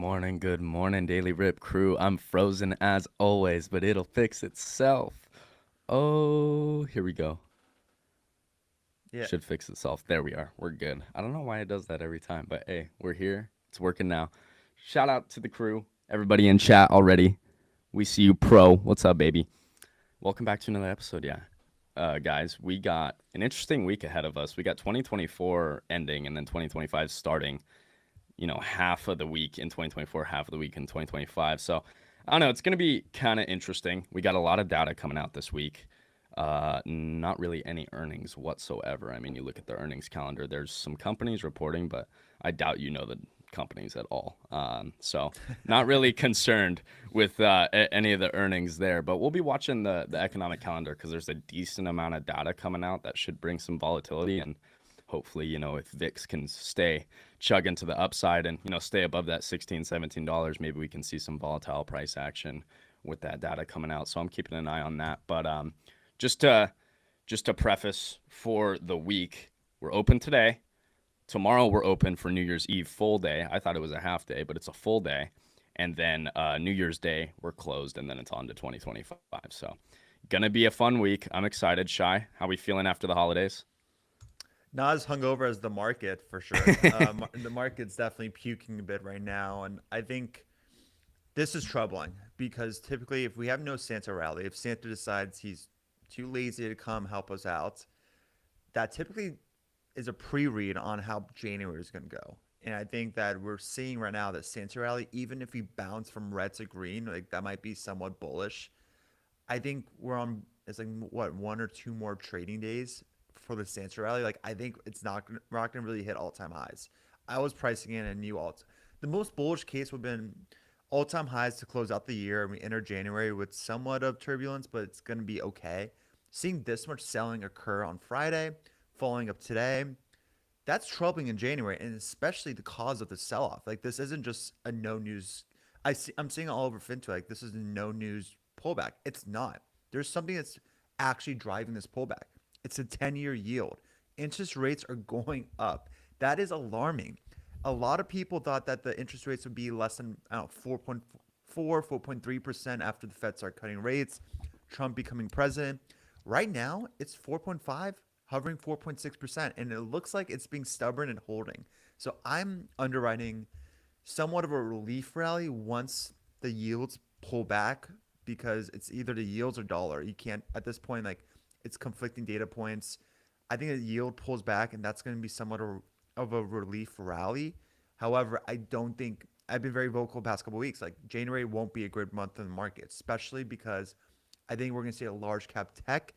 Good morning, Daily Rip crew. I'm frozen as always, but it'll fix itself. Oh, here we go. Yeah. Should fix itself. There we are. We're good. I don't know why it does that every time, but hey, we're here. It's working now. Shout out to the crew, everybody in chat already. We see you, pro. What's up, baby? Welcome back to another episode. Yeah, guys, we got an interesting week ahead of us. We got 2024 ending and then 2025 starting. Half of the week in 2024, half of the week in 2025. So I don't know. It's going to be kind of interesting. We got a lot of data coming out this week. Not really any earnings whatsoever. I mean, you look at the earnings calendar, there's some companies reporting, but I doubt you know the companies at all. So not really concerned with any of the earnings there, but we'll be watching the economic calendar because there's a decent amount of data coming out that should bring some volatility. And hopefully, if VIX can stay chugging to the upside and, stay above that $16, $17, maybe we can see some volatile price action with that data coming out. So I'm keeping an eye on that. But just to just to preface for the week, we're open today. Tomorrow we're open for New Year's Eve full day. I thought it was a half day, but it's a full day. And then New Year's Day we're closed, and then it's on to 2025. So gonna be a fun week. I'm excited. Shy, how we feeling after the holidays? Not as hungover as the market for sure. The market's definitely puking a bit right now, and I think this is troubling because typically, if we have no Santa rally, if Santa decides he's too lazy to come help us out, that typically is a pre-read on how January is going to go. And I think that we're seeing right now that Santa rally, even if we bounce from red to green, like that might be somewhat bullish. I think we're on it's like what one or two more trading days for the Santa rally. Like I think we're not gonna really hit all time highs. I was pricing in a new alt. The most bullish case would have been all time highs to close out the year, and we enter January with somewhat of turbulence, but it's gonna be okay. Seeing this much selling occur on Friday, following up today, that's troubling in January, and especially the cause of the sell off. Like this isn't just a no news. I'm seeing all over FinTech like this is a no news pullback. It's not. There's something that's actually driving this pullback. It's a 10-year yield. Interest rates are going up. That is alarming. A lot of people thought that the interest rates would be less than I don't know 4.4, 4.3% after the Fed start cutting rates. Trump becoming president. Right now, it's 4.5, hovering 4.6%, and it looks like it's being stubborn and holding. So I'm underwriting somewhat of a relief rally once the yields pull back because it's either the yields or dollar. You can't at this point like it's conflicting data points. I think the yield pulls back and that's going to be somewhat of a relief rally. However, I don't think I've been very vocal the past couple of weeks. Like January won't be a good month in the market, especially because I think we're going to see a large cap tech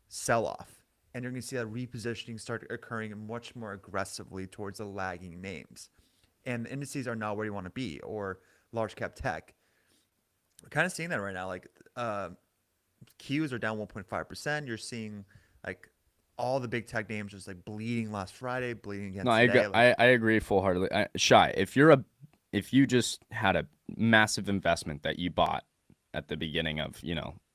sell off. And you're going to see that repositioning start occurring much more aggressively towards the lagging names. And the indices are not where you want to be, or large cap tech. We're kind of seeing that right now. Like Qs are down 1.5%. You're seeing like all the big tech names just like bleeding last Friday, bleeding again No, today. Like I agree full heartedly. Shy, if you just had a massive investment that you bought at the beginning of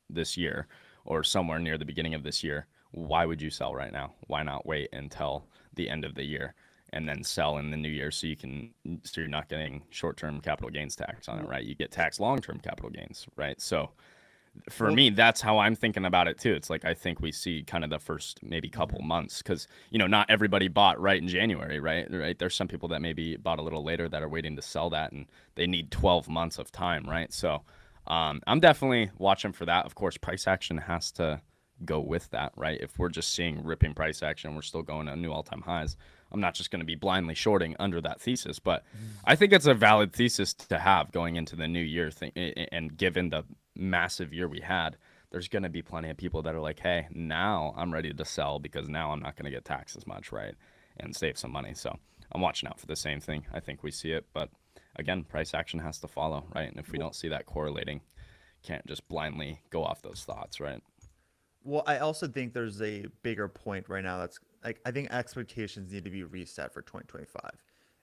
this year or somewhere near the beginning of this year, why would you sell right now? Why not wait until the end of the year and then sell in the new year so you're not getting short term capital gains tax on it, right? You get taxed long term capital gains, right? So for well, me, that's how I'm thinking about it too. It's like I think we see kind of the first maybe couple mhm. months because not everybody bought right in January, right? Right. There's some people that maybe bought a little later that are waiting to sell that, and they need 12 months of time, right? So I'm definitely watching for that. Of course, price action has to go with that, right? If we're just seeing ripping price action, we're still going to new all-time highs. I'm not just going to be blindly shorting under that thesis, but I think it's a valid thesis to have going into the new year thing. And given the massive year we had, there's going to be plenty of people that are like, hey, now I'm ready to sell because now I'm not going to get taxed as much, right? And save some money. So I'm watching out for the same thing. I think we see it, but again, price action has to follow, right? And if we well, don't see that correlating, can't just blindly go off those thoughts, right? well, I also think there's a bigger point right now that's like I think expectations need to be reset for 2025.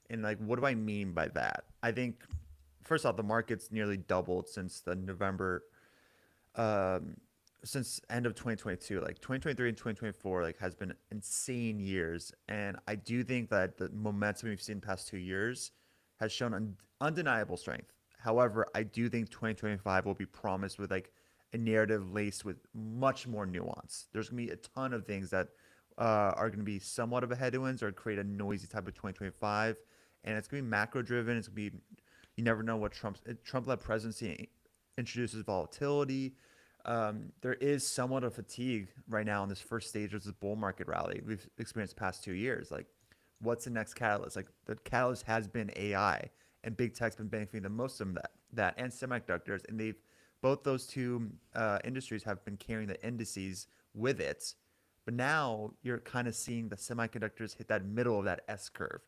And like what do I mean by that? I think first off the market's nearly doubled since the November um since end of 2022. Like 2023 and 2024 like has been insane years, and I do think that the momentum we've seen the past 2 years has shown undeniable strength. However, I do think 2025 will be promised with like a narrative laced with much more nuance. There's gonna be a ton of things that are gonna be somewhat of a headwinds or create a noisy type of 2025, and it's gonna be macro driven. It's gonna be, you never know what Trump-led presidency introduces volatility. There is somewhat of fatigue right now in this first stage of this bull market rally we've experienced the past 2 years. Like, what's the next catalyst? Like, the catalyst has been AI, and big tech's been benefiting the most from that and semiconductors, and they've both those two industries have been carrying the indices with it. But now you're kind of seeing the semiconductors hit that middle of that S curve,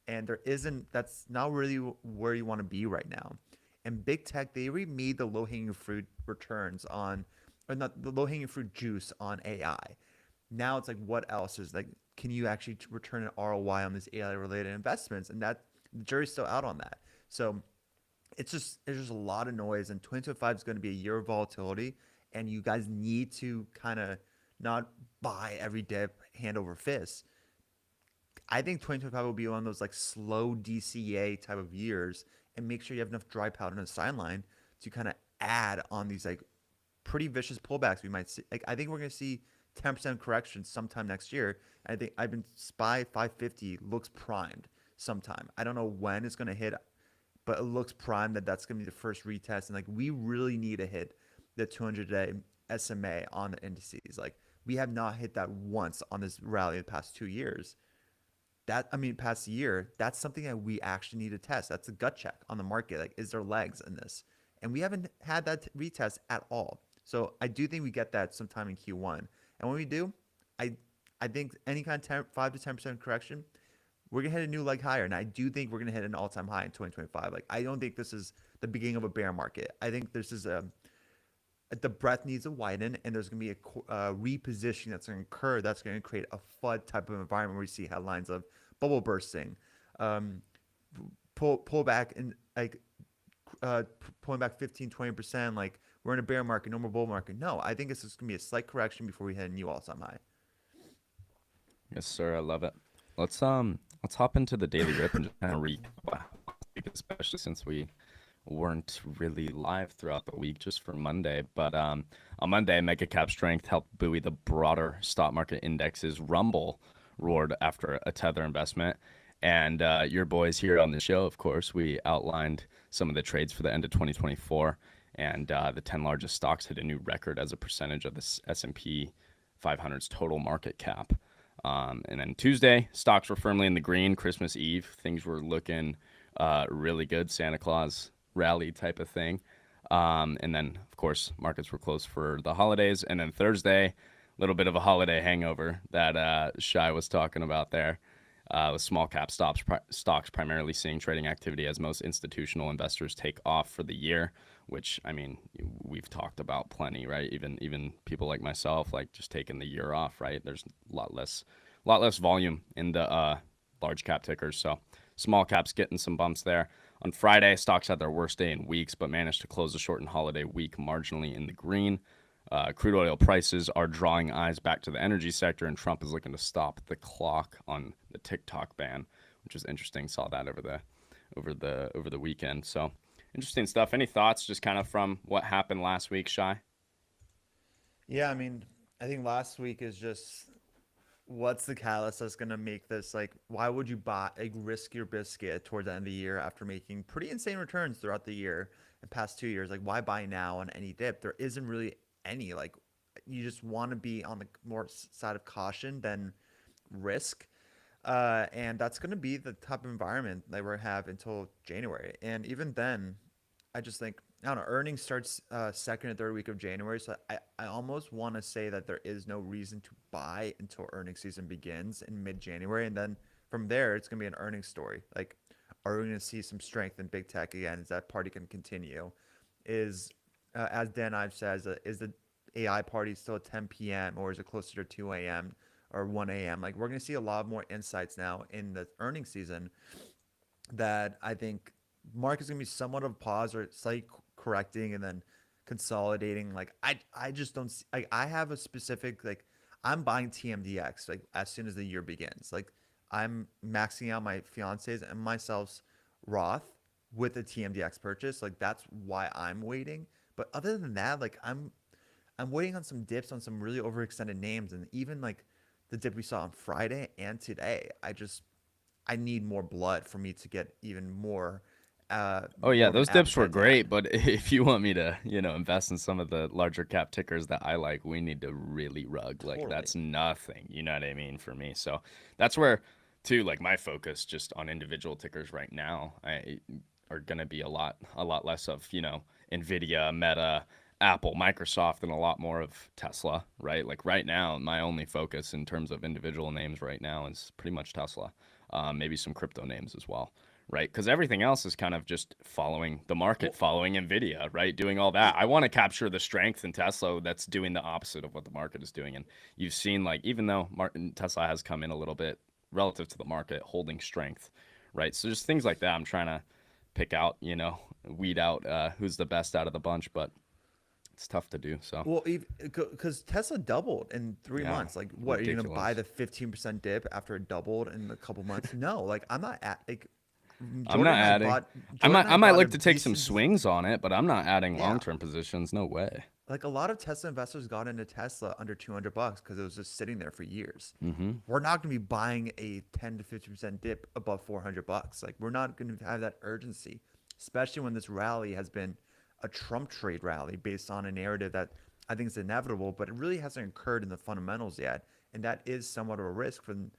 and there isn't. That's not really where you want to be right now. And big tech, they already made the low hanging fruit returns on, or not the low hanging fruit juice on AI. Now it's like, what else is like? Can you actually return an ROI on these AI related investments? And that the jury's still out on that. So it's just there's just a lot of noise, and 2025 is going to be a year of volatility, and you guys need to kind of not buy every dip hand over fist. I think 2025 will be one of those like slow DCA type of years, and make sure you have enough dry powder in the sideline to kind of add on these like pretty vicious pullbacks we might see. Like, I think we're going to see 10% correction sometime next year. I think I've been SPY 550 looks primed sometime. I don't know when it's going to hit, but it looks primed that that's going to be the first retest. And like, we really need to hit the 200-day SMA on the indices. Like, we have not hit that once on this rally the past 2 years. Past year, that's something that we actually need to test. That's a gut check on the market. Like, is there legs in this? And we haven't had that retest at all. So I do think we get that sometime in Q1. And when we do, I I think any kind of 5 to 10% correction, we're gonna hit a new leg higher. And I do think we're gonna hit an all-time high in 2025. Like, I don't think this is the beginning of a bear market. I think this is the breadth needs to widen, and there's going to be a repositioning that's going to occur that's going to create a FUD type of environment where we see headlines of bubble bursting, um, pull back and like pulling back 15-20%, like we're in a bear market, no more bull market. No, I think this is going to be a slight correction before we hit a new all-time high. Yes, sir. I love it. Let's hop into the daily rip and just kind of recap, especially since we weren't really live throughout the week just for Monday. But on Monday, mega cap strength helped buoy the broader stock market indexes. Rumble roared after a Tether investment. And your boys here on the show, of course, we outlined some of the trades for the end of 2024. And the 10 largest stocks hit a new record as a percentage of the S&P 500's total market cap. And then Tuesday, stocks were firmly in the green. Christmas Eve, things were looking really good. Santa Claus rally type of thing. And then, of course, markets were closed for the holidays. And then Thursday, a little bit of a holiday hangover that Shay was talking about there. With small cap stocks primarily seeing trading activity as most institutional investors take off for the year, which, I mean, we've talked about plenty, right? Even people like myself, like just taking the year off, right? There's a lot less volume in the large cap tickers. So small caps getting some bumps there. On Friday, stocks had their worst day in weeks, but managed to close the shortened holiday week marginally in the green. Crude oil prices are drawing eyes back to the energy sector, and Trump is looking to stop the clock on the TikTok ban, which is interesting. Saw that over the weekend. So interesting stuff. Any thoughts, just kind of from what happened last week, Shy? Yeah, I mean, I think last week is just what's the catalyst that's gonna make this like why would you buy like risk your biscuit towards the end of the year after making pretty insane returns throughout the year and past 2 years? Like, why buy now on any dip? There isn't really any. Like, you just want to be on the more side of caution than risk. And that's going to be the type of environment that we're have until January. And even then, I just think, I don't know, earnings starts second and third week of January. So I almost want to say that there is no reason to buy until earnings season begins in mid-January. And then from there, it's going to be an earnings story. Like, are we going to see some strength in big tech again? Is that party going to continue? Is, as Dan Ives says, is the AI party still at 10 p.m. or is it closer to 2 a.m. or 1 a.m.? Like, we're going to see a lot more insights now in the earnings season that I think market's going to be somewhat of a pause or slight correcting and then consolidating. Like, I just don't see, like, I have a specific, like, I'm buying TMDX like as soon as the year begins. Like, I'm maxing out my fiance's and myself's Roth with a TMDX purchase. Like that's why I'm waiting. But other than that, like I'm waiting on some dips on some really overextended names, and even like the dip we saw on Friday and today. I need more blood for me to get even Oh yeah, more of an those dips were appetite to great, add. but if you want me to, invest in some of the larger cap tickers that I like, we need to really rug. Like Totally. that's nothing, you know what I mean, for me. So that's where too like my focus just on individual tickers right now I are going to be a lot less of, Nvidia, Meta, Apple, Microsoft and a lot more of Tesla, right? Like right now, my only focus in terms of individual names right now is pretty much Tesla. Maybe some crypto names as well, right? Because everything else is kind of just following the market, Well, following Nvidia, right? Doing all that. it, I want to capture the strength in Tesla that's doing the opposite of what the market is doing. And you've seen, like, even though Tesla has come in a little bit relative to the market, holding strength, right? So just things like that. I'm trying to pick out, weed out who's the best out of the bunch, but it's tough to do. So well, because Tesla doubled in three yeah, months. Like, what are you gonna buy ridiculous. the 15% dip after it doubled in a couple months? No, like I'm not at like I'm not adding. Jordan and I I might bought a like to take some decent swings on it, but I'm not adding long yeah. term positions. No way. Like a lot of Tesla investors got into Tesla under $200 because it was just sitting there for years. Mm-hmm. We're not going to be buying a 10 to 50% dip above $400. Like we're not going to have that urgency, especially when this rally has been a Trump trade rally based on a narrative that I think is inevitable, but it really hasn't occurred in the fundamentals yet, and that is somewhat of a risk for the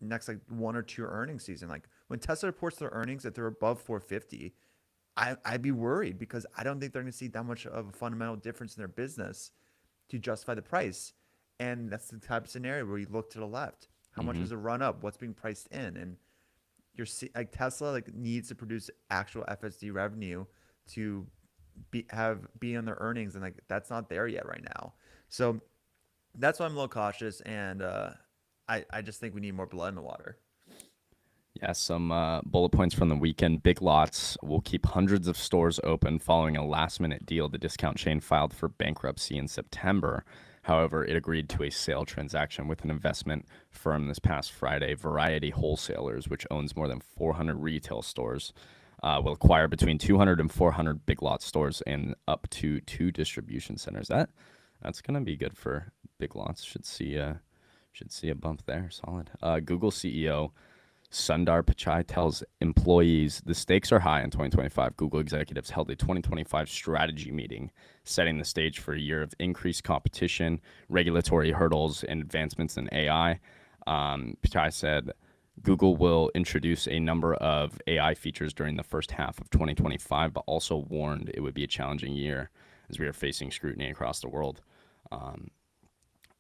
next like one or two earnings season. Like when Tesla reports their earnings, if they're above 450, I'd be worried because I don't think they're going to see that much of a fundamental difference in their business to justify the price. And that's the type of scenario where you look to the left. How much Mm-hmm. is a run up? What's being priced in? And like Tesla like needs to produce actual FSD revenue to be on their earnings, and like that's not there yet right now. So that's why I'm a little cautious, and I just think we need more blood in the water. Yeah, some bullet points from the weekend. Big Lots will keep hundreds of stores open following a last minute deal. The discount chain filed for bankruptcy in September. However, it agreed to a sale transaction with an investment firm this past Friday. Variety Wholesalers, which owns more than 400 retail stores, will acquire between 200 and 400 Big Lots stores and up to two distribution centers. That's gonna be good for Big Lots. Should see a bump there. Solid. Google CEO Sundar Pichai tells employees the stakes are high in 2025. Google executives held a 2025 strategy meeting, setting the stage for a year of increased competition, regulatory hurdles, and advancements in AI. Pichai said Google will introduce a number of AI features during the first half of 2025, but also warned it would be a challenging year as we are facing scrutiny across the world. Um,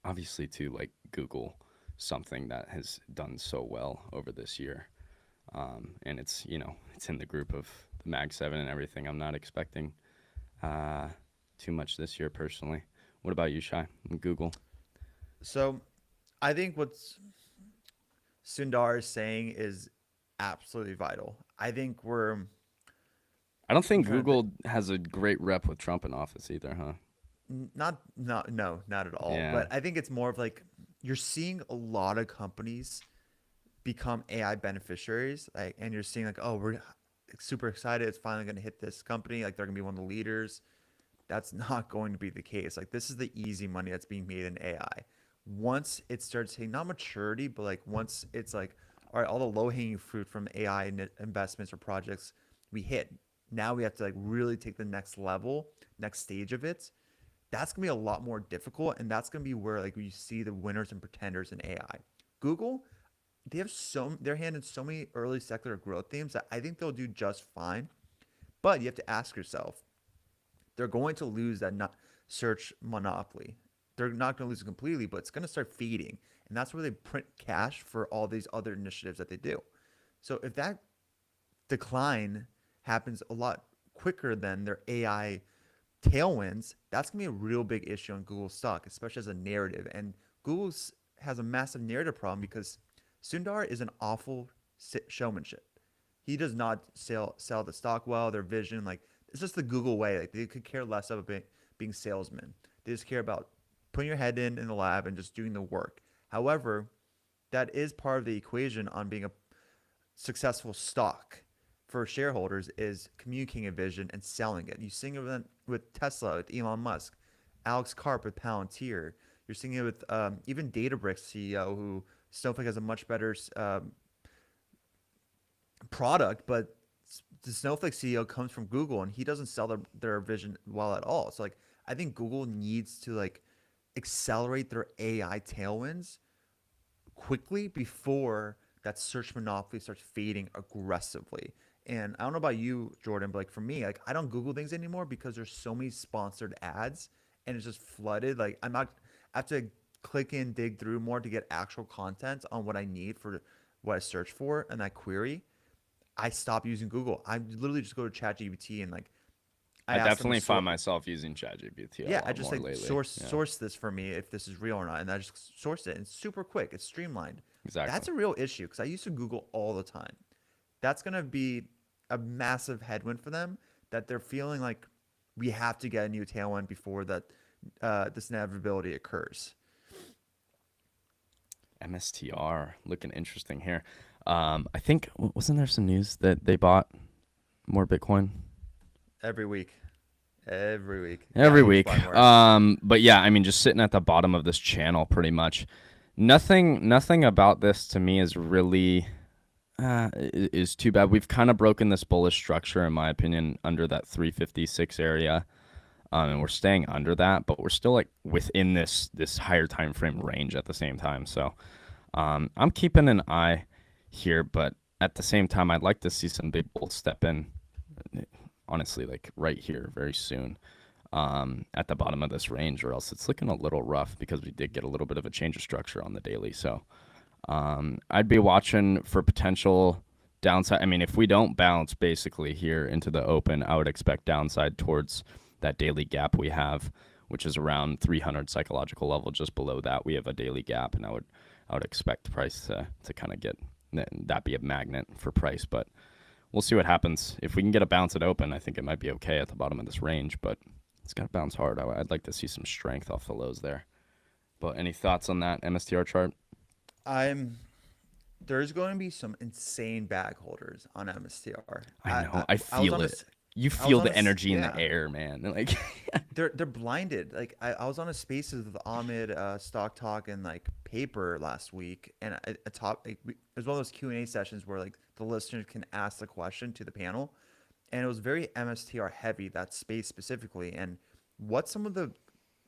Obviously, too, like Google, something that has done so well over this year. And it's in the group of the Mag 7 and everything. I'm not expecting uh, too much this year personally. What about you, Shy? Google? So I think what's Sundar is saying is absolutely vital. I think I don't I'm think trying to think. Google has a great rep with Trump in office either, huh? No, not at all. Yeah. But I think it's more of like you're seeing a lot of companies become AI beneficiaries, like, and you're seeing like, oh, we're super excited. It's finally going to hit this company. Like they're going to be one of the leaders. That's not going to be the case. Like this is the easy money that's being made in AI. Once it starts hitting not maturity, but like once it's like, all right, all the low hanging fruit from AI investments or projects we hit. Now we have to like really take the next level, next stage of it. That's gonna be a lot more difficult, and that's gonna be where like you see the winners and pretenders in AI. Google, they have their hand in so many early secular growth themes that I think they'll do just fine. But you have to ask yourself, they're going to lose that not search monopoly. They're not going to lose it completely, but it's going to start feeding. And that's where they print cash for all these other initiatives that they do. So if that decline happens a lot quicker than their AI tailwinds, that's going to be a real big issue on Google stock, especially as a narrative. And Google has a massive narrative problem because Sundar is an awful showmanship. He does not sell the stock well, their vision. Like it's just the Google way. Like they could care less about being salesmen. They just care about putting your head in the lab and just doing the work. However, that is part of the equation on being a successful stock for shareholders is communicating a vision and selling it. You seeing it with Tesla, with Elon Musk, Alex Karp with Palantir. You're seeing it with even Databricks CEO, who Snowflake has a much better product, but the Snowflake CEO comes from Google and he doesn't sell their vision well at all. So like I think Google needs to like accelerate their AI tailwinds quickly before that search monopoly starts fading aggressively. And I don't know about you, Jordan, but like for me, like I don't Google things anymore because there's so many sponsored ads and it's just flooded. Like I'm not I have to click in, dig through more to get actual content on what I need for what I search for and that query. I stop using Google. I literally just go to ChatGPT and like I I ask them to definitely find sort. myself using ChatGPT a Yeah, I lot just more like lately. source Yeah, source this for me if this is real or not, and I just source it. And it's super quick. It's streamlined. exactly. That's a real issue because I used to Google all the time. That's gonna be a massive headwind for them that they're feeling like we have to get a new tailwind before that this inevitability occurs. MSTR looking interesting here. I think wasn't there some news that they bought more Bitcoin Every week, every week. Yeah, every they just week? buy more. But yeah, I mean, just sitting at the bottom of this channel, pretty much. Nothing about this to me is really is too bad. We've kind of broken this bullish structure, in my opinion, under that 356 area. And we're staying under that, but we're still like within this higher time frame range at the same time. So I'm keeping an eye here, but at the same time, I'd like to see some big bulls step in. Honestly, like right here, very soon, at the bottom of this range, or else it's looking a little rough because we did get a little bit of a change of structure on the daily. So I'd be watching for potential downside. I mean, if we don't bounce basically here into the open, I would expect downside towards that daily gap we have, which is around 300 psychological level. Just below that, we have a daily gap, and I would expect the price to kind of get that be a magnet for price. But we'll see what happens. If we can get a bounce at open, I think it might be okay at the bottom of this range, but it's got to bounce hard. I'd like to see some strength off the lows there. But any thoughts on that MSTR chart? I'm there's going to be some insane bag holders on MSTR. I I know. I, I I was feel on a it. You I was feel on the energy in the yeah. air, man. Like, They're blinded. Like I was on a spaces with Ahmed, Stock Talk, and like Paper last week, and a top like, it was one of those Q&A sessions where like the listeners can ask the question to the panel, and it was very MSTR heavy, that space specifically, and what some of the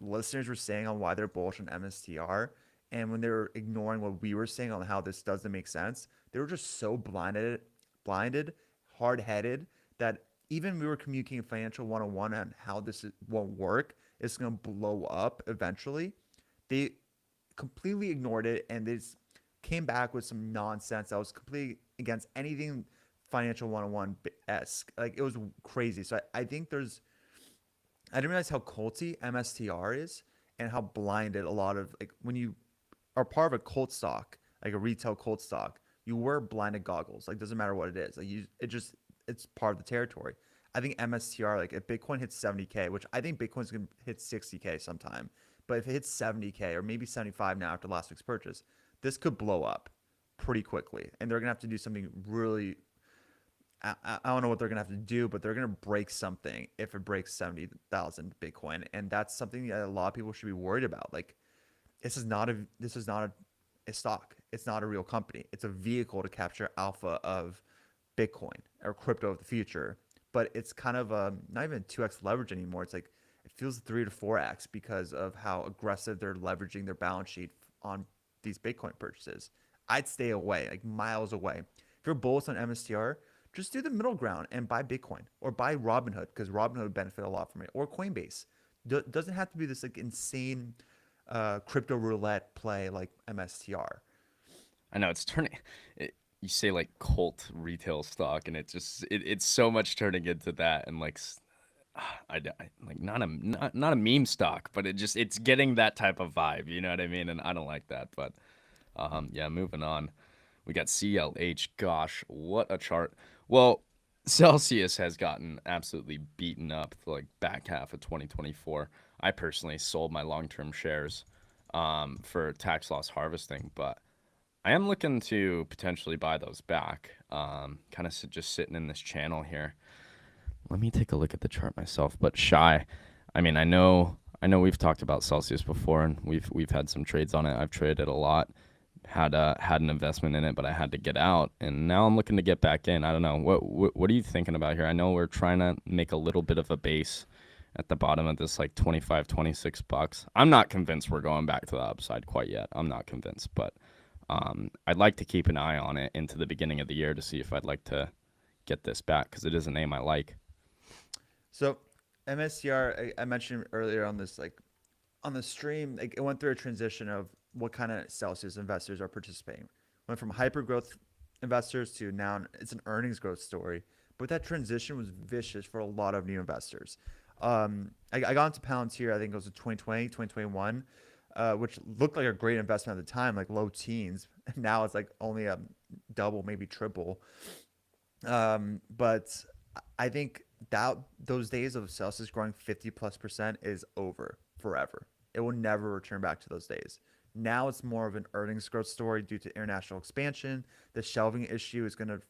listeners were saying on why they're bullish on MSTR, and when they were ignoring what we were saying on how this doesn't make sense, they were just so blinded, hard headed that even we were communicating financial 101 on how won't work, it's going to blow up eventually. They completely ignored it and they just came back with some nonsense that was completely against anything financial 101 esque. Like it was crazy. So I think I didn't realize how culty MSTR is and how blinded a lot of like when you are part of a cult stock, like a retail cult stock, you wear blinded goggles. Like doesn't matter what it is. Like it's part of the territory. I think MSTR, like if Bitcoin hits 70K, which I think Bitcoin's gonna hit 60K sometime, but if it hits 70K or maybe 75 now after last week's purchase, this could blow up pretty quickly. And they're gonna have to do something really I don't know what they're gonna have to do, but they're gonna break something if it breaks 70,000 Bitcoin, and that's something that a lot of people should be worried about. Like this is not a stock. It's not a real company. It's a vehicle to capture alpha of Bitcoin or crypto of the future. But it's kind of not even 2x leverage anymore. It's like it feels 3 to 4x because of how aggressive they're leveraging their balance sheet on these Bitcoin purchases. I'd stay away, like miles away. If you're bullish on MSTR, just do the middle ground and buy Bitcoin or buy Robinhood because Robinhood would benefit a lot from it, or Coinbase. Doesn't have to be this like insane crypto roulette play like MSTR. I know it's turning. You say like cult retail stock, and it's so much turning into that, and like like not a meme stock, but it's getting that type of vibe. You know what I mean? And I don't like that. But yeah, moving on. We got CLH. Gosh, what a chart. Well, Celsius has gotten absolutely beaten up the like back half of 2024. I personally sold my long-term shares for tax loss harvesting, but I am looking to potentially buy those back. Kind of just sitting in this channel here. Let me take a look at the chart myself. But Shy, I mean, I know we've talked about Celsius before, and we've had some trades on it. I've traded a lot, had an investment in it, but I had to get out, and now I'm looking to get back in. I don't know what are you thinking about here? I know we're trying to make a little bit of a base at the bottom of this, like 25, $26. I'm not convinced we're going back to the upside quite yet. I'm not convinced, but I'd like to keep an eye on it into the beginning of the year to see if I'd like to get this back because it is a name I like. So MSTR, I mentioned earlier on this, like on the stream, like it went through a transition of what kind of Celsius investors are participating. Went from hyper growth investors to now it's an earnings growth story. But that transition was vicious for a lot of new investors. I got into Palantir, I think it was in 2020, 2021, which looked like a great investment at the time, like low teens. Now it's like only a double, maybe triple. But I think that those days of Celsius growing 50+% is over forever. It will never return back to those days. Now it's more of an earnings growth story due to international expansion. The shelving issue is going to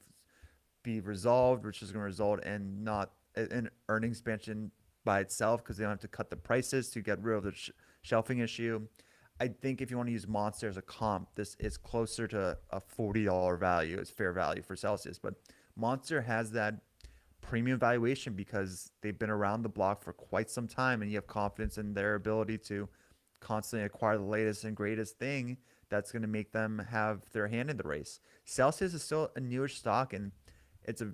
be resolved, which is going to result in not an earnings expansion by itself because they don't have to cut the prices to get rid of the shelving issue. I think if you want to use Monster as a comp, this is closer to a $40 value. It's fair value for Celsius, but Monster has that premium valuation because they've been around the block for quite some time and you have confidence in their ability to constantly acquire the latest and greatest thing that's going to make them have their hand in the race. Celsius is still a newish stock and it's a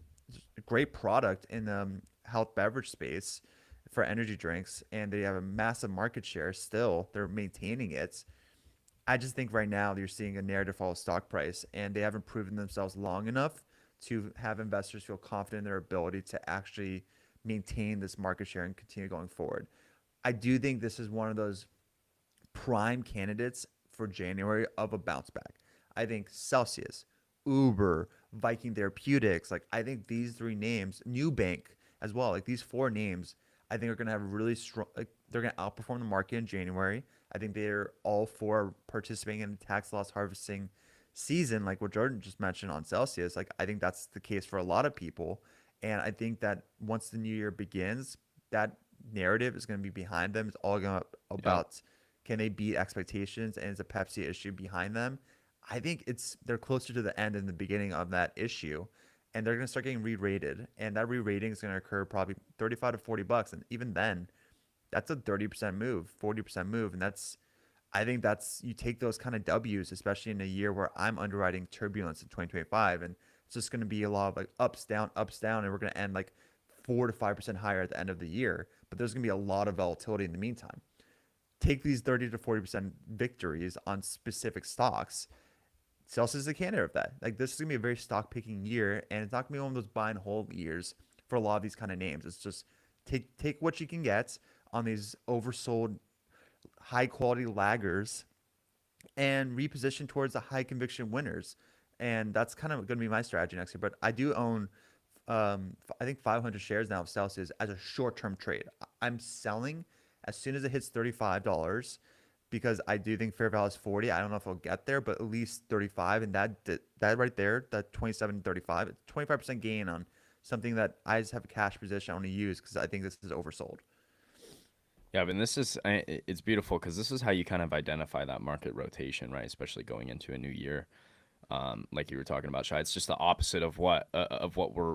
great product in the health beverage space for energy drinks and they have a massive market share still. They're maintaining it. I just think right now you're seeing a narrative fall stock price and they haven't proven themselves long enough to have investors feel confident in their ability to actually maintain this market share and continue going forward. I do think this is one of those prime candidates for January of a bounce back. I think Celsius, Uber, Viking Therapeutics, like I think these three names, New Bank as well, like these four names, I think are going to have really strong, like they're going to outperform the market in January. I think they're all four participating in tax loss harvesting season, like what Jordan just mentioned on Celsius. Like I think that's the case for a lot of people. And I think that once the new year begins, that narrative is going to be behind them. It's all going to Yep. about can they beat expectations and is a Pepsi issue behind them. I think it's they're closer to the end than the beginning of that issue. And they're going to start getting re-rated. And that re-rating is going to occur probably 35 to $40. And even then, that's a 30% move, 40% move. And that's I think that's you take those kind of W's, especially in a year where I'm underwriting turbulence in 2025, and it's just going to be a lot of like ups, down, and we're going to end like 4 to 5% higher at the end of the year. But there's going to be a lot of volatility in the meantime. Take these 30 to 40% victories on specific stocks. Celsius is a candidate of that. Like this is going to be a very stock picking year, and it's not going to be one of those buy and hold years for a lot of these kind of names. It's just take what you can get on these oversold high quality laggers and reposition towards the high conviction winners. And that's kind of going to be my strategy next year. But I do own, I think 500 shares now of Celsius as a short term trade. I'm selling as soon as it hits $35 because I do think fair value is 40. I don't know if it'll get there, but at least 35. And that right there, that 27.35, 25% gain on something that I just have a cash position I want to use because I think this is oversold. Yeah, but this is it's beautiful because this is how you kind of identify that market rotation, right? Especially going into a new year, like you were talking about, Shai. It's just the opposite of what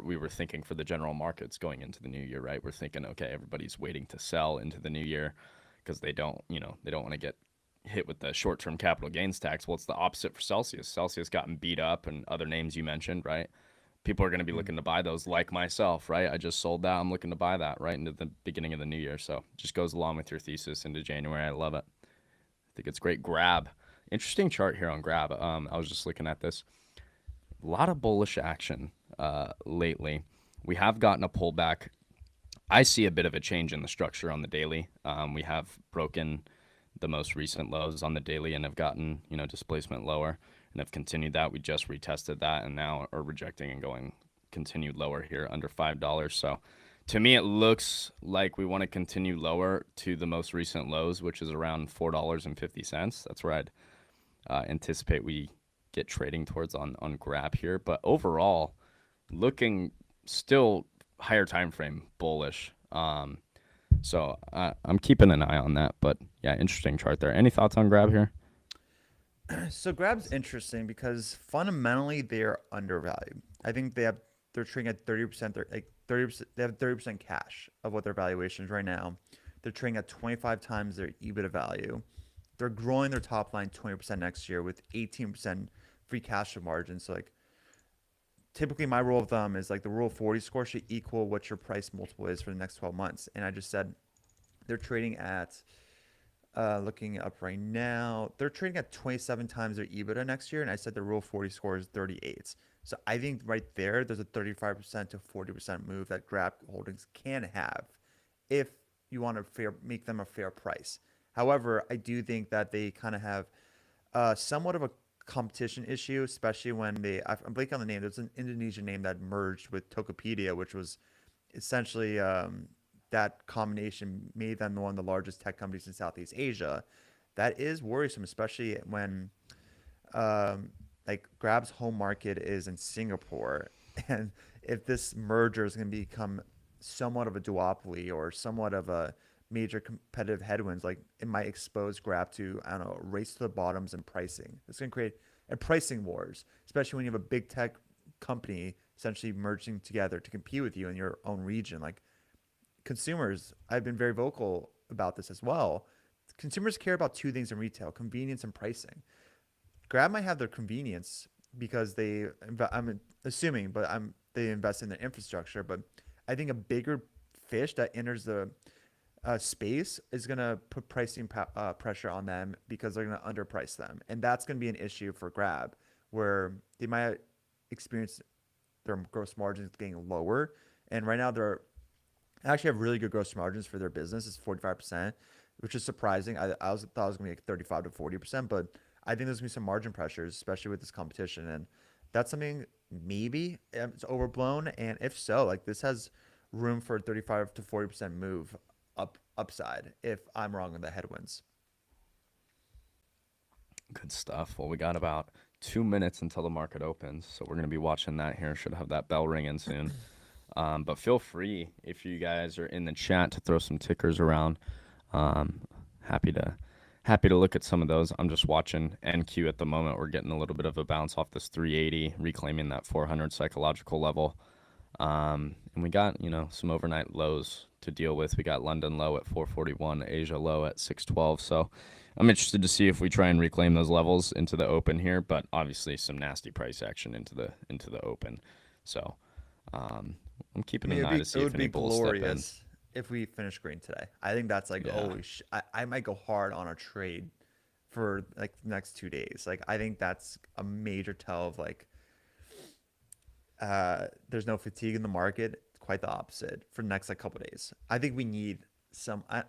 we were thinking for the general markets going into the new year, right? We're thinking, okay, everybody's waiting to sell into the new year because they don't want to get hit with the short-term capital gains tax. Well, it's the opposite for Celsius. Celsius gotten beat up, and other names you mentioned, right? People are going to be Mm. looking to buy those like myself, right? I just sold that. I'm looking to buy that right into the beginning of the new year. So just goes along with your thesis into January. I love it. I think it's great. Grab. Interesting chart here on Grab. I was just looking at this. A lot of bullish action lately. We have gotten a pullback. I see a bit of a change in the structure on the daily. We have broken the most recent lows on the daily and have gotten, displacement lower and have continued that. We just retested that and now are rejecting and going continued lower here under $5. So to me, it looks like we want to continue lower to the most recent lows, which is around $4.50. That's where I'd anticipate we get trading towards on Grab here. But overall, looking still higher time frame bullish. So I'm keeping an eye on that. But yeah, interesting chart there. Any thoughts on Grab here? So Grab's interesting because fundamentally they're undervalued. I think they're trading at 30%. They're like 30%. They have 30% cash of what their valuation is right now. They're trading at 25 times their EBITDA value. They're growing their top line 20% next year with 18% free cash flow margin. So like typically my rule of thumb is like the rule of 40 score should equal what your price multiple is for the next 12 months. And I just said they're trading at looking up right now, they're trading at 27 times their EBITDA next year, and I said the Rule 40 score is 38. So I think right there's a 35% to 40% move that Grab Holdings can have if you want to make them a fair price. However, I do think that they kind of have somewhat of a competition issue, especially when I'm blanking on the name. There's an Indonesian name that merged with Tokopedia, which was essentially that combination made them one of the largest tech companies in Southeast Asia. That is worrisome, especially when like Grab's home market is in Singapore, and if this merger is going to become somewhat of a duopoly or somewhat of a major competitive headwinds, like it might expose Grab to, I don't know, a race to the bottoms in pricing. It's going to create a pricing wars, especially when you have a big tech company essentially merging together to compete with you in your own region. Like consumers, I've been very vocal about this as well. Consumers care about two things in retail: convenience and pricing. Grab might have their convenience because I'm assuming, but they invest in the infrastructure. But I think a bigger fish that enters the space is going to put pricing pressure on them because they're going to underprice them. And that's going to be an issue for Grab, where they might experience their gross margins getting lower. And right now they're actually have really good gross margins for their business. It's 45%, which is surprising. Thought it was going to be like 35 to 40%, but I think there's going to be some margin pressures, especially with this competition. And that's something maybe it's overblown. And if so, like this has room for a 35 to 40% move upside if I'm wrong on the headwinds. Good stuff. Well, we got about 2 minutes until the market opens, so we're gonna be watching that here. Should have that bell ringing soon. But feel free if you guys are in the chat to throw some tickers around. Um, happy to happy to look at some of those. I'm just watching NQ at the moment. We're getting a little bit of a bounce off this 380, reclaiming that 400 psychological level. And we got, some overnight lows to deal with. We got London low at 441, Asia low at 612. So I'm interested to see if we try and reclaim those levels into the open here, but obviously some nasty price action into the open. So I'm I keeping mean, an eye to it see if would any be bulls step in. glorious if we finish green today. I think that's like, Yeah. I might go hard on a trade for like the next 2 days. Like, I think that's a major tell of like, there's no fatigue in the market. Quite the opposite for the next like couple days. I think we need some. Let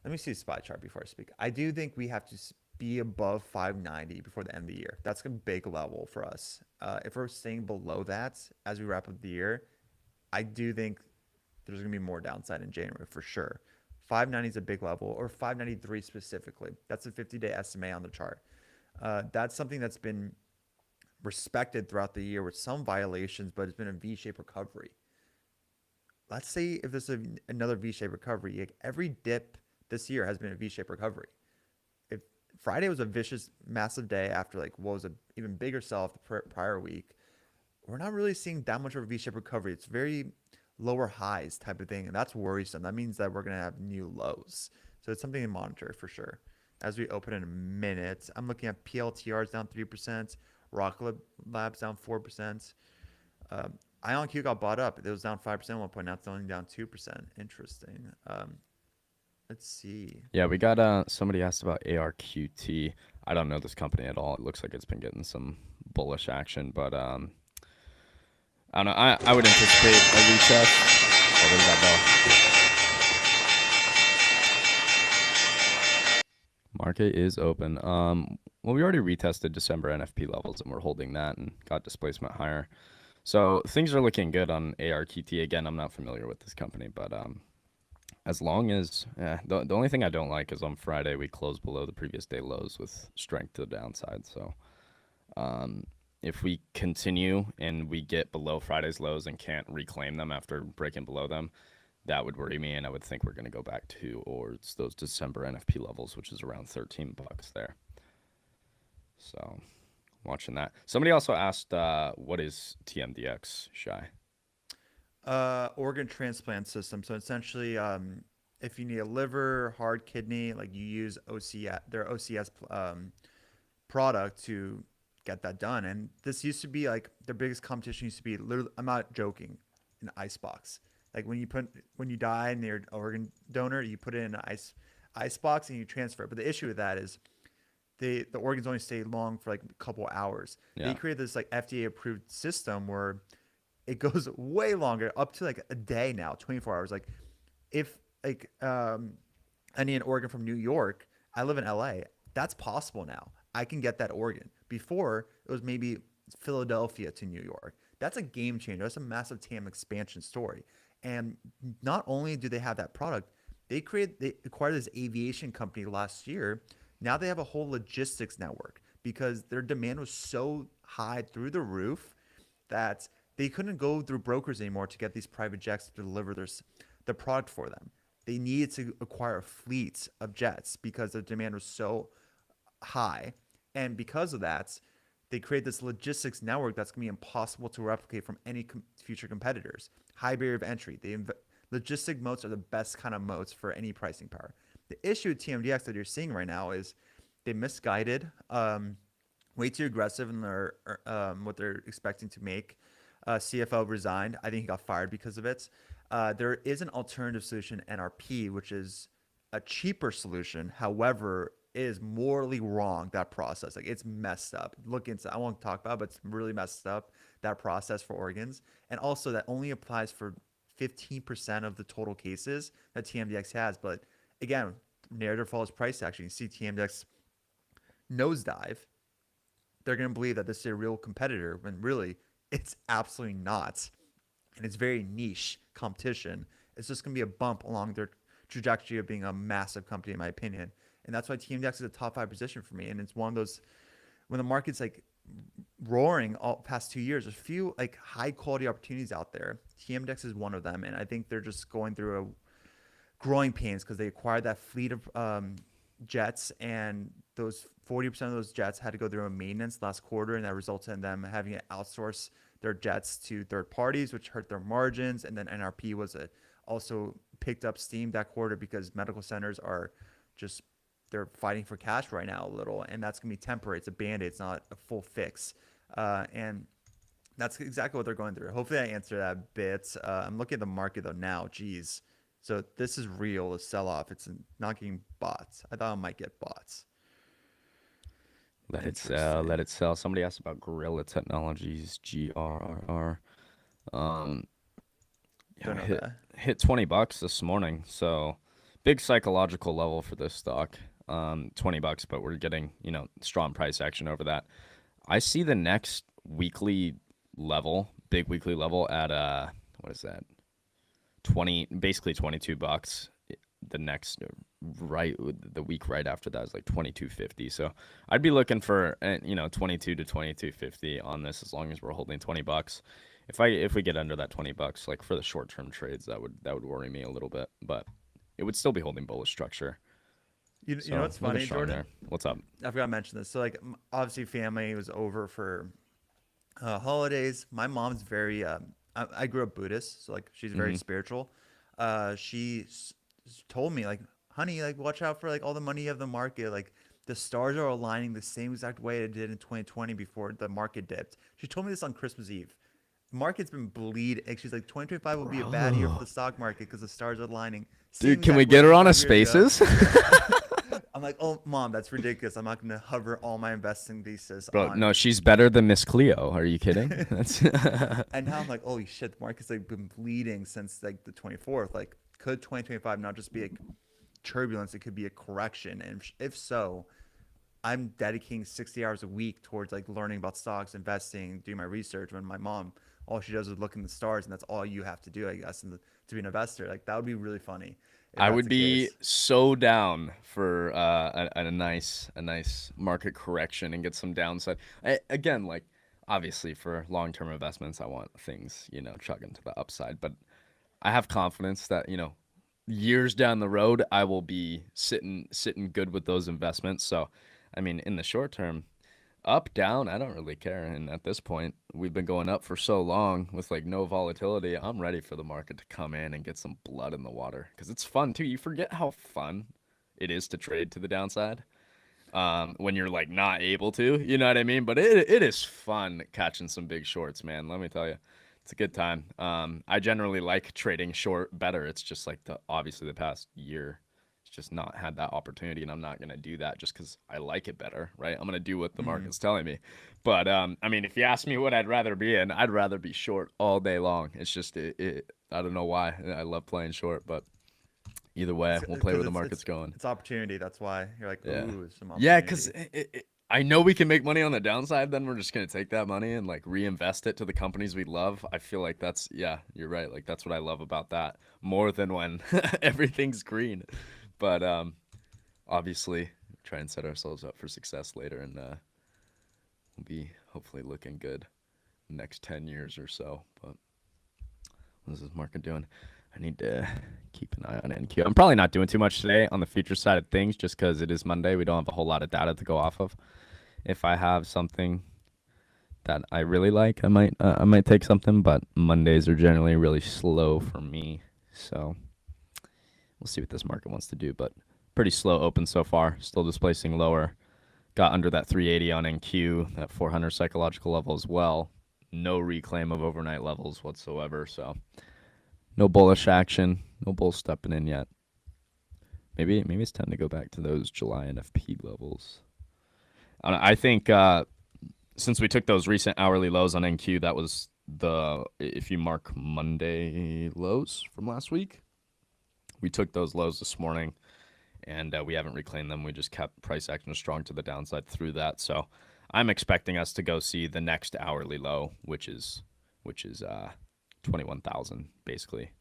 me see the spy chart before I speak. I do think we have to be above 590 before the end of the year. That's a big level for us. If we're staying below that as we wrap up the year, I do think there's going to be more downside in January for sure. 590 is a big level, or 593 specifically. That's a 50-day SMA on the chart. That's something that's been respected throughout the year with some violations, but it's been a V-shaped recovery. Let's say if there's another V-shaped recovery, like every dip this year has been a V-shaped recovery. If Friday was a vicious, massive day after like what was an even bigger sell-off the prior week, we're not really seeing that much of a V-shaped recovery. It's very lower highs type of thing, and that's worrisome. That means that we're going to have new lows. So it's something to monitor for sure. As we open in a minute, I'm looking at PLTRs down 3%, Rocket Labs down 4%. IonQ got bought up. It was down 5% at one point. Now it's only down 2%. Interesting. Let's see. Yeah, we got somebody asked about ARQT. I don't know this company at all. It looks like it's been getting some bullish action, but I don't know. I would anticipate a retest. Oh, there's that bell. Market is open. Well, we already retested December NFP levels, and we're holding that and got displacement higher. So things are looking good on ARQT. Again, I'm not familiar with this company, but as long as the only thing I don't like is on Friday we closed below the previous day lows with strength to the downside. So If we continue and we get below Friday's lows and can't reclaim them after breaking below them, that would worry me, and I would think we're going to go back towards those December NFP levels, which is around $13 there. So, watching that. Somebody also asked, what is TMDX, Shy? Organ transplant system. So essentially, if you need a liver, heart, kidney, like you use OCS, their OCS product to get that done. And this used to be like their biggest competition used to be literally, I'm not joking, an ice box. Like when you die and you're an organ donor, you put it in an ice box and you transfer it. But the issue with that is the organs only stay long for like a couple hours. They Yeah. created this like FDA approved system where it goes way longer, up to like a day now, 24 hours. Like if like I need an organ from New York, I live in LA. That's possible now. I can get that organ. Before it was maybe Philadelphia to New York. That's a game changer. That's a massive TAM expansion story. And not only do they have that product, they acquired this aviation company last year. Now they have a whole logistics network because their demand was so high through the roof that they couldn't go through brokers anymore to get these private jets to deliver the product for them. They needed to acquire a fleet of jets because the demand was so high. And because of that, they create this logistics network that's going to be impossible to replicate from any future competitors. High barrier of entry. Logistic moats are the best kind of moats for any pricing power. The issue with TMDX that you're seeing right now is they misguided, way too aggressive in their what they're expecting to make. CFO resigned. I think he got fired because of it. There is an alternative solution, NRP, which is a cheaper solution. However, it is morally wrong, that process. Like it's messed up. Look into I won't talk about it, but it's really messed up, that process for organs. And also that only applies for 15% of the total cases that TMDX has. But again, narrative follows price action. You see TMDX nosedive, they're going to believe that this is a real competitor when really it's absolutely not. And it's very niche competition. It's just going to be a bump along their trajectory of being a massive company, in my opinion. And that's why TMDX is a top 5 position for me. And it's one of those, when the market's like roaring all past 2 years, there's a few like high quality opportunities out there. TMDX is one of them. And I think they're just going through a growing pains because they acquired that fleet of jets, and those 40% of those jets had to go through a maintenance last quarter, and that resulted in them having to outsource their jets to third parties, which hurt their margins. And then NRP also picked up steam that quarter because medical centers are just they're fighting for cash right now a little, and that's gonna be temporary. It's a band-aid. It's not a full fix, and that's exactly what they're going through. Hopefully, I answered that bit. I'm looking at the market though now. Geez, so this is real. A sell-off. It's not getting bots. I thought I might get bots. Let it sell. Interesting. Let it sell. Somebody asked about Gorilla Technologies, GRRR. Um, Don't yeah, know hit that. hit $20 this morning. So big psychological level for this stock. $20, but we're getting, strong price action over that. I see the next weekly level, big weekly level at what is that? 20, basically $22. The next right the week right after that is like 22.50. So I'd be looking for 22 to 22.50 on this as long as we're holding $20. If we get under that $20, like for the short term trades, that would worry me a little bit, but it would still be holding bullish structure. You know So what's looking funny, strong Jordan? there. What's up? I forgot to mention this. So like obviously family was over for holidays. My mom's very I grew up Buddhist, so like she's very Mm-hmm. spiritual. Told me like, honey, like watch out for like all the money of the market. Like the stars are aligning the same exact way it did in 2020 before the market dipped. She told me this on Christmas Eve. The market's been bleed. And she's like, 2025 will be a bad year for Bro, the stock market because the stars are aligning. Same dude, can we exact way get her from on a 5 years ago. Spaces? I'm like, oh, mom, that's ridiculous. I'm not going to hover all my investing thesis Bro, on. no, she's better than Miss Cleo. Are you kidding? That's And now I'm like, holy shit, the market's like been bleeding since like the 24th. Like, could 2025 not just be a turbulence? It could be a correction. And if so, I'm dedicating 60 hours a week towards like learning about stocks, investing, doing my research. When my mom, all she does is look in the stars, and that's all you have to do, I guess. And to be an investor. Like that would be really funny if I that's would the be case. so down for a nice market correction and get some downside. Again, like obviously for long-term investments, I want things, chugging to the upside, but I have confidence that, years down the road, I will be sitting good with those investments. So, I mean, in the short term, up, down, I don't really care. And at this point, we've been going up for so long with like no volatility. I'm ready for the market to come in and get some blood in the water because it's fun too. You forget how fun it is to trade to the downside when you're like not able to. You know what I mean? But it is fun catching some big shorts, man. Let me tell you. It's a good time. I generally like trading short better. It's just like obviously the past year just not had that opportunity, and I'm not gonna do that just because I like it better, right? I'm gonna do what the Hmm. market's telling me. But I mean, if you ask me what I'd rather be in, I'd rather be short all day long. It's just I don't know why. I love playing short, but either way, It's we'll play because where the market's going. it's opportunity. That's why you're like, Yeah, ooh, some yeah, because opportunity. I know we can make money on the downside. Then we're just gonna take that money and like reinvest it to the companies we love. I feel like that's yeah, you're right. Like that's what I love about that more than when everything's green. But obviously try and set ourselves up for success later, and we'll be hopefully looking good next 10 years or so. But what is this market doing? I need to keep an eye on NQ. I'm probably not doing too much today on the future side of things just because it is Monday. We don't have a whole lot of data to go off of. If I have something that I really like, I might take something, but Mondays are generally really slow for me. So we'll see what this market wants to do, but pretty slow open so far. Still displacing lower. Got under that 380 on NQ, that 400 psychological level as well. No reclaim of overnight levels whatsoever. So no bullish action. No bull stepping in yet. Maybe it's time to go back to those July NFP levels. I think since we took those recent hourly lows on NQ, that was if you mark Monday lows from last week, we took those lows this morning and we haven't reclaimed them. We just kept price action strong to the downside through that. So I'm expecting us to go see the next hourly low, which is 21,000 basically,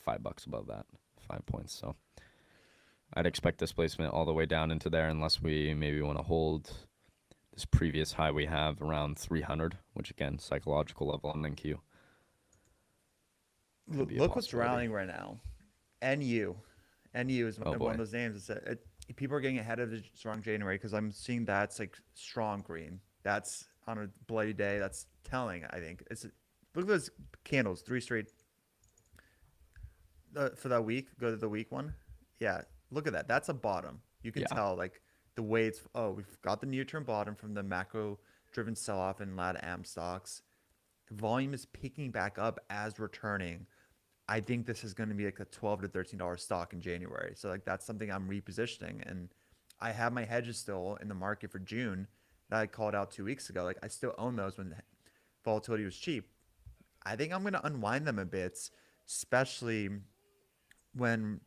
$5 above that, 5 points. So I'd expect displacement all the way down into there unless we maybe want to hold this previous high we have around 300, which again psychological level on NQ could be a Look what's possibility. rallying right now. NU. NU is Oh one of boy, those names. People are getting ahead of the strong January because I'm seeing that's like strong green. That's on a bloody day. That's telling. I think it's look at those candles, three straight for that week. Go to the week one. Yeah, look at that. That's a bottom. You can yeah, tell like the way it's. Oh, we've got the near term bottom from the macro driven sell off in LATAM stocks. Volume is picking back up as returning. I think this is going to be like a $12 to $13 stock in January. So like that's something I'm repositioning, and I have my hedges still in the market for June that I called out 2 weeks ago. Like I still own those when volatility was cheap. I think I'm going to unwind them a bit, especially when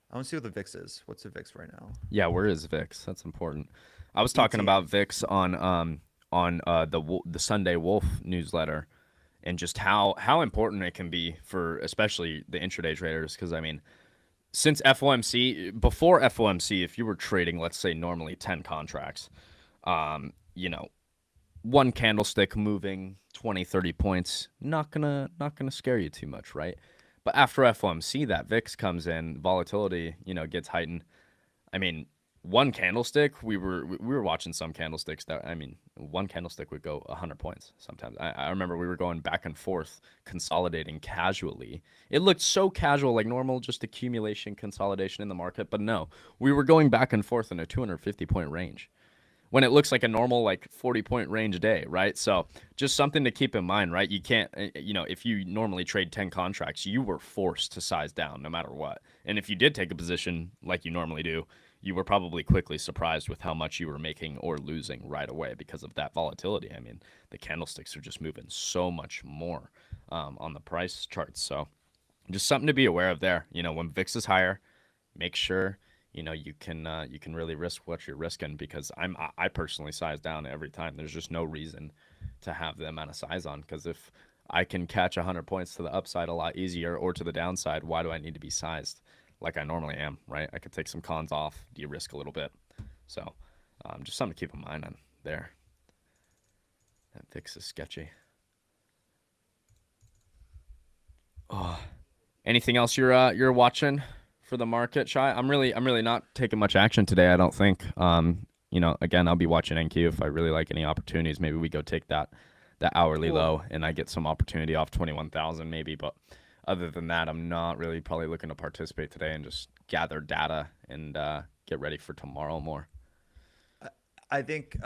I want to see what the VIX is. What's the VIX right now? yeah. Where is VIX? That's important. I was talking about ETN. VIX on the Sunday Wolf newsletter, and just how important it can be for especially the intraday traders. Because I mean, since FOMC, before FOMC, if you were trading, let's say normally 10 contracts, um, you know, one candlestick moving 20, 30 points, not gonna scare you too much, right? But after FOMC, that VIX comes in, volatility, gets heightened. I mean, one candlestick, we were watching some candlesticks that I mean, one candlestick would go 100 points sometimes. I remember we were going back and forth, consolidating casually. It looked so casual, like normal, just accumulation, consolidation in the market. But no, we were going back and forth in a 250 point range when it looks like a normal like 40 point range day, right? So just something to keep in mind, right? You can't, if you normally trade 10 contracts, you were forced to size down no matter what. And if you did take a position like you normally do, you were probably quickly surprised with how much you were making or losing right away because of that volatility. I mean, the candlesticks are just moving so much more on the price charts. So just something to be aware of there. When VIX is higher, make sure you can really risk what you're risking because I personally size down every time. There's just no reason to have the amount of size on because if I can catch 100 points to the upside a lot easier or to the downside. Why do I need to be sized like I normally am, right? I could take some cons off, de-risk a little bit. So just something to keep in mind on there. That VIX is sketchy. Oh, anything else you're watching for the market, Shy? I'm really not taking much action today. I don't think. Again, I'll be watching NQ if I really like any opportunities. Maybe we go take that hourly Well, low and I get some opportunity off 21,000 maybe. But other than that, I'm not really probably looking to participate today and just gather data and get ready for tomorrow more. I I think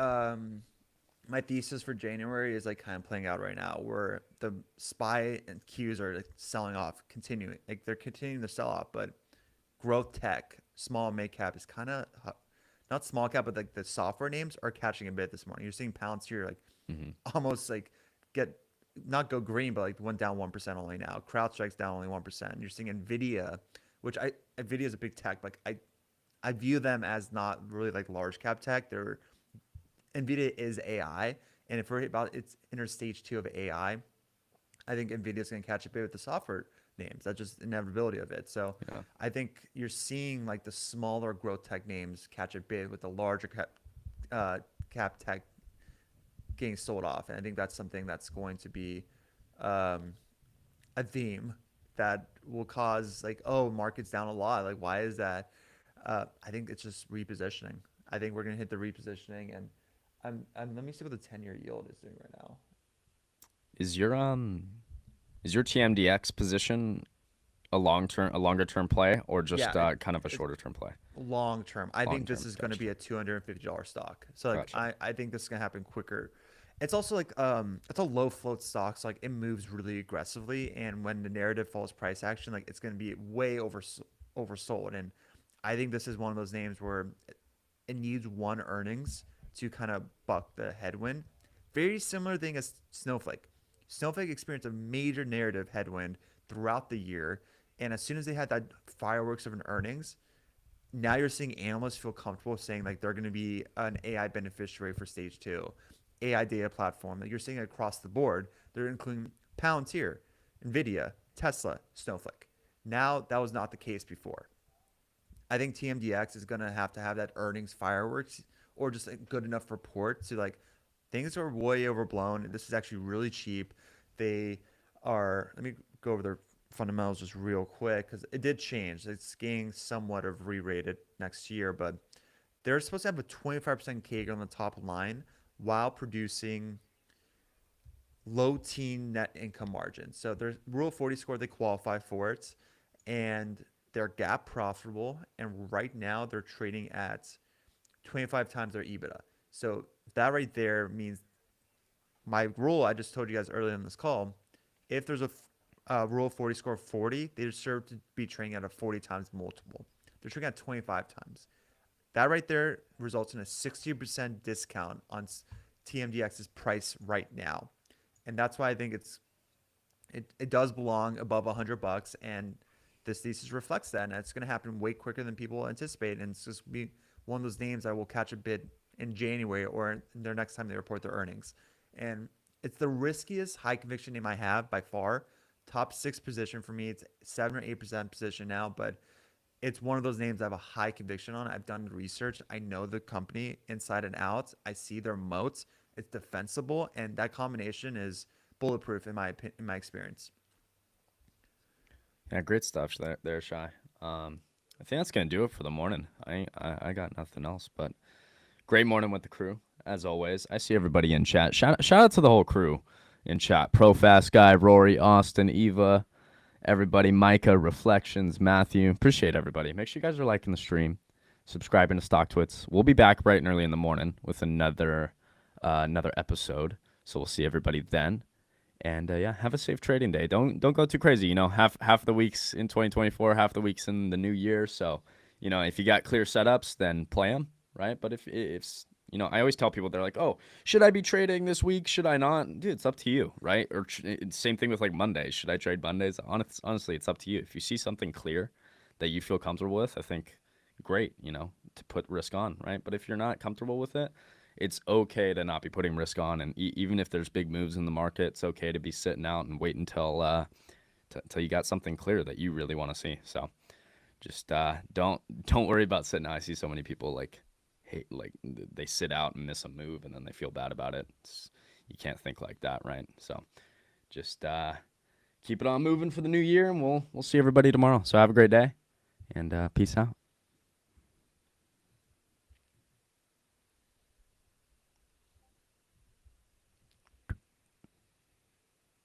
my thesis for January is like kind of playing out right now, where the SPY and Qs are like selling off, continuing, like they're continuing to sell off, but growth tech, small mid cap is kind of not small cap, but like the software names are catching a bit this morning. You're seeing pounds here like Hmm. almost like get not go green, but like went down 1% only now. CrowdStrike's down only 1%. You're seeing Nvidia, which Nvidia is a big tech, but I view them as not really like large cap tech. They're Nvidia is AI, and if we're about its inner stage two of AI, I think Nvidia's going to catch a bit with the software names. That's just inevitability of it. So Yeah. I think you're seeing like the smaller growth tech names catch a bit with the larger uh, cap tech getting sold off, and I think that's something that's going to be um, a theme that will cause like, oh, market's down a lot. Like, why is that? I think it's just repositioning. I think we're gonna hit the repositioning, and let me see what the 10-year yield is doing right now. Is your TMDX position a longer term play, or just Yeah, kind of a it's shorter term play? long term. I Long think this term, is going to gotcha, be a $250 stock. So like gotcha. I think this is going to happen quicker. It's also like it's a low float stock, so like it moves really aggressively, and when the narrative follows price action, like it's going to be way oversold. And I think this is one of those names where it needs one earnings to kind of buck the headwind. Very similar thing as Snowflake. Snowflake experienced a major narrative headwind throughout the year, and as soon as they had that fireworks of an earnings, now you're seeing analysts feel comfortable saying like they're going to be an AI beneficiary for stage two, AI data platform that you're seeing across the board. They're including Palantir, Nvidia, Tesla, Snowflake. Now that was not the case before. I think TMDX is going to have that earnings fireworks or just a good enough report to like things are way overblown. This is actually really cheap. They are. Let me go over their fundamentals just real quick because it did change. It's getting somewhat of re-rated next year, but they're supposed to have a 25% CAGR on the top line while producing low teen net income margin. So their Rule 40 score, they qualify for it, and they're gap profitable. And right now they're trading at 25 times their EBITDA. So that right there means my rule I just told you guys earlier in this call, if there's a Rule 40 score of 40, they deserve to be trading at a 40 times multiple. They're trading at 25 times. That right there results in a 60% discount on TMDX's price right now. And that's why I think it does belong above $100, and this thesis reflects that, and it's going to happen way quicker than people anticipate, and it's just be one of those names that will catch a bid in January or their next time they report their earnings. And it's the riskiest high conviction name I have by far. Top six position for me. It's 7 or 8% position now, but it's one of those names I have a high conviction on. I've done research. I know the company inside and out. I see their moats. It's defensible, and that combination is bulletproof in my experience. Yeah, great stuff there, Shy. I think that's gonna do it for the morning. I got nothing else, but great morning with the crew as always. I see everybody in chat. Shout out to the whole crew in chat. Pro Fast Guy, Rory, Austin, Eva, everybody, Micah, Reflections, Matthew. Appreciate everybody. Make sure you guys are liking the stream, subscribing to Stock Twits. We'll be back bright and early in the morning with another episode. So we'll see everybody then. And yeah, have a safe trading day. Don't go too crazy. Half the weeks in 2024, half the weeks in the new year. So, if you got clear setups, then play them, right? But if I always tell people they're like, oh, should I be trading this week? Should I not? Dude, it's up to you, right? Or same thing with like Mondays. Should I trade Mondays? Honestly, it's up to you. If you see something clear that you feel comfortable with, I think great, to put risk on, right? But if you're not comfortable with it, it's okay to not be putting risk on, and even if there's big moves in the market, it's okay to be sitting out and wait until you got something clear that you really want to see. So just don't worry about sitting out. I see so many people they sit out and miss a move and then they feel bad about it. You can't think like that, right? So just keep it on moving for the new year, and we'll see everybody tomorrow. So have a great day, and peace out.